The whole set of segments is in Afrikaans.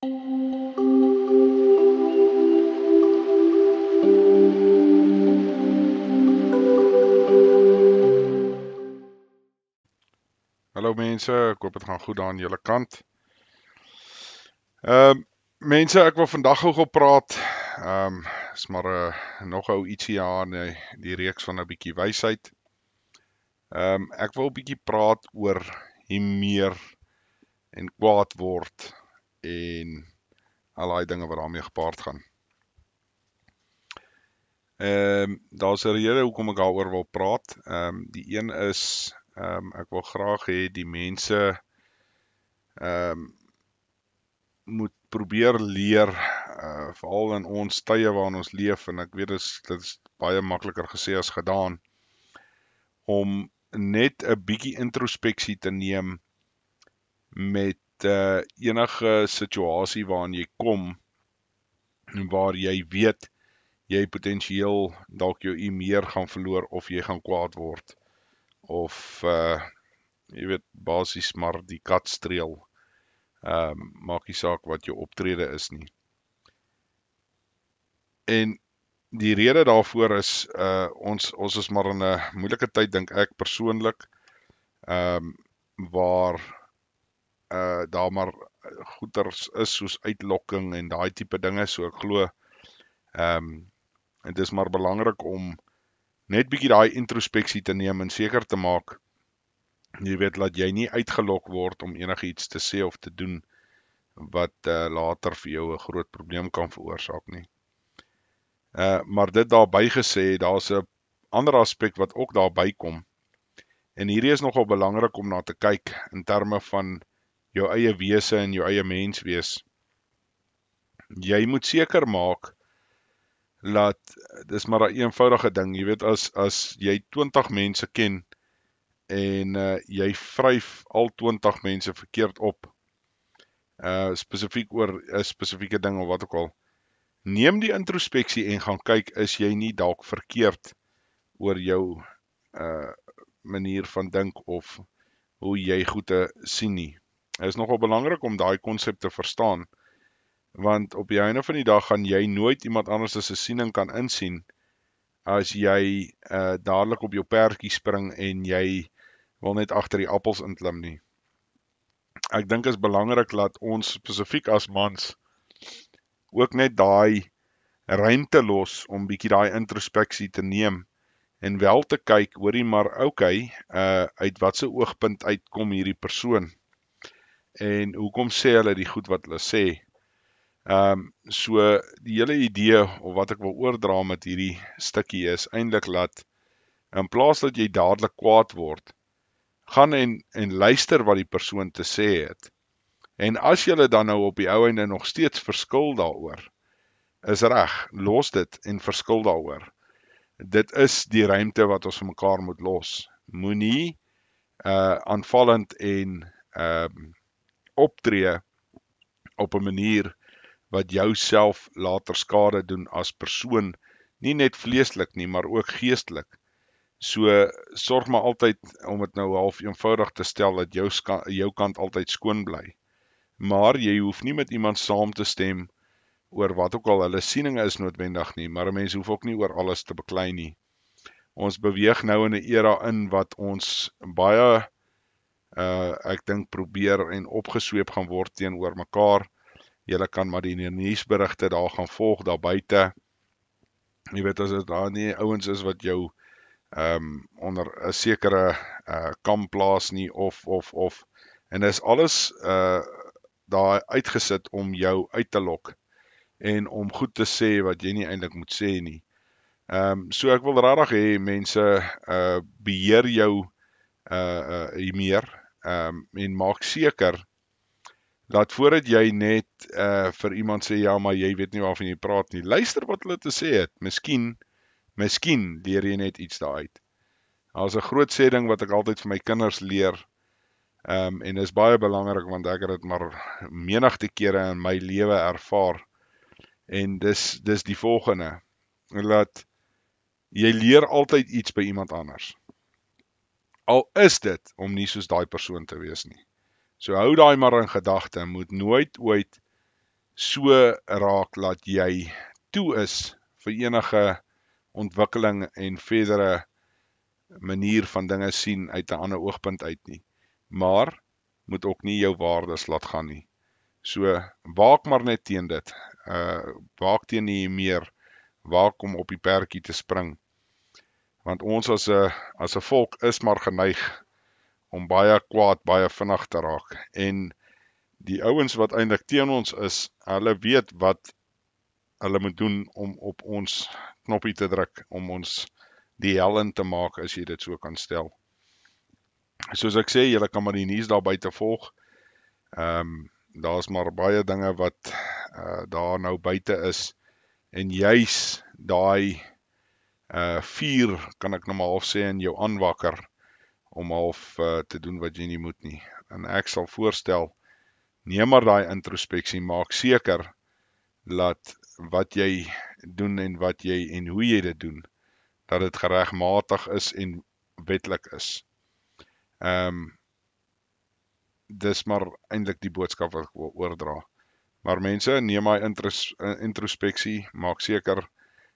Hallo mense, ek hoop dit gaan goed daar aan julle kant. Mense, ek wil vandag gou praat. Is maar nog ou ietsie aan die reeks van 'n bietjie wysheid. Ek wil 'n bietjie praat oor meer en kwaad word en al daai dinge wat daarmee gepaard gaan. Daar's 'n rede hoekom ek daaroor wil praat. Die een is ek wil graag hê die mense moet probeer leer, veral in ons tye waarin ons leef, en ek weet dit is baie makliker gesê as gedaan, om net 'n bietjie introspeksie te neem met enige situasie waarin jy kom, waar jy weet, jy potensieel dalk jou meer gaan verloor, of jy gaan kwaad word, of jy weet, basies maar die kat streel. Maak nie saak wat jou optrede is nie. En die rede daarvoor is, ons is maar in 'n moeilike tyd, dink ek persoonlik, waar daar maar goeters is soos uitlokking en daai tipe dinge, so ek glo, dit is maar belangrik om net bietjie daai introspeksie te neem en seker te maak, jy weet, dat jy nie uitgelok word om enigiets te sê of te doen wat later vir jou 'n groot probleem kan veroorsaak nie. Maar dit daarby gesê, daar's 'n ander aspek wat ook daarby kom, en hierdie is nogal belangrik om na te kyk in terme van jou eie wese en jou eie mens wees. Jy moet seker maak dat, dis maar 'n eenvoudige ding, jy weet, as jy 20 mense ken en jy vryf al 20 mense verkeerd op, spesifiek oor 'n spesifieke ding of wat ook al, neem die introspeksie en gaan kyk, is jy nie dalk verkeerd oor jou manier van dink of hoe jy goede sien nie. Dit is nogal belangrik om daai konsep te verstaan, want op die einde van die dag gaan jy nooit iemand anders as 'n siening kan insien as jy dadelik op jou perdjie spring en jy wil net agter die appels inklim nie. Ek dink is belangrik dat ons spesifiek as mans ook net daai ruimte los om bietjie daai introspeksie te neem en wel te kyk, hoorie maar, okay, uit watse oogpunt uitkom hierdie persoon en hoekom sê hulle die goed wat hulle sê. So die hele idee of wat ek wil oordra met hierdie stukkie is eintlik dat in plaas dat jy dadelik kwaad word, gaan en luister wat die persoon te sê het. En as julle dan nou op die ou einde nog steeds verskil daaroor, is reg, los dit en verskil daaroor. Dit is die ruimte wat ons vir mekaar moet los. Moenie aanvallend en optree op 'n manier wat jou self later skade doen as persoon, nie net vleeslik nie, maar ook geestelik. So sorg maar altyd om dit nou half eenvoudig te stel dat jou kant altyd skoon bly. Maar jy hoef nie met iemand saam te stem oor wat ook al hulle siening is noodwendig nie, maar 'n mens hoef ook nie oor alles te beklei nie. Ons beweeg nou in 'n era in wat ons baie ek dink probeer en opgesweep gaan word teenoor mekaar. Julle kan maar die nuusberigte daar gaan volg daar buite. Jy weet, as dit daar nie ouens is wat jou onder 'n sekere kam plaas nie, of en dis alles daar uitgesit om jou uit te lok en om goed te sê wat jy nie eintlik moet sê nie. So ek wil regtig hê mense beheer jou meer, en maak seker dat voordat jy net vir iemand sê, ja, maar jy weet nie waarvan jy praat nie, luister wat hulle te sê het. Miskien leer jy net iets daaruit. Daar's 'n groot sê ding wat ek altyd vir my kinders leer, en is baie belangrik, want ek het dit maar menigte kere in my lewe ervaar, en dis die volgende, dat jy leer altyd iets by iemand anders. Al is dit om nie soos daai persoon te wees nie. So hou daai maar in gedagte, moet nooit ooit so raak dat jy toe is vir enige ontwikkeling en verdere manier van dinge sien uit 'n ander oogpunt uit nie. Maar moet ook nie jou waardes laat gaan nie. So waak maar net teen dit. Waak teen die meer, waak om op die perdjie te spring. Want ons as 'n volk is maar geneig om baie kwaad, baie vinnig te raak. En die ouens wat eintlik teen ons is, hulle weet wat hulle moet doen om op ons knoppie te druk, om ons die hel in te maak, as jy dit so kan stel. Soos ek sê, julle kan maar die nuus daar buite volg. Daar's maar baie dinge wat daar nou buite is, en juis daai vuur, kan ek nou maar half sê, in jou aanwakker, om half te doen wat jy nie moet nie. En ek sal voorstel, neem maar daai introspeksie, maak seker dat wat jy doen en wat jy en hoe jy dit doen, dat dit geregmatig is en wetlik is. Dis maar eintlik die boodskap wat ek wil oordra. Maar mense, neem my introspeksie, maak seker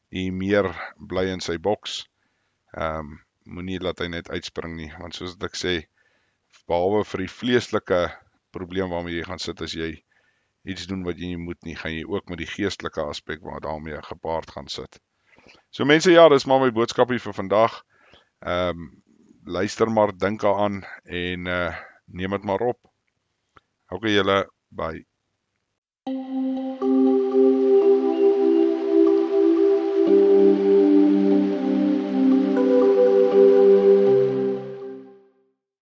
jy meer bly in sy boks. Moenie laat hy net uitspring nie, want soos ek sê, behalwe vir die vleeslike probleem waarmee jy gaan sit as jy iets doen wat jy nie moet nie, gaan jy ook met die geestelike aspek waar daarmee gepaard gaan sit. So mense, ja, dis maar my boodskapie vir vandag. Luister maar, dink daaraan en neem dit maar op. Okay julle, bye.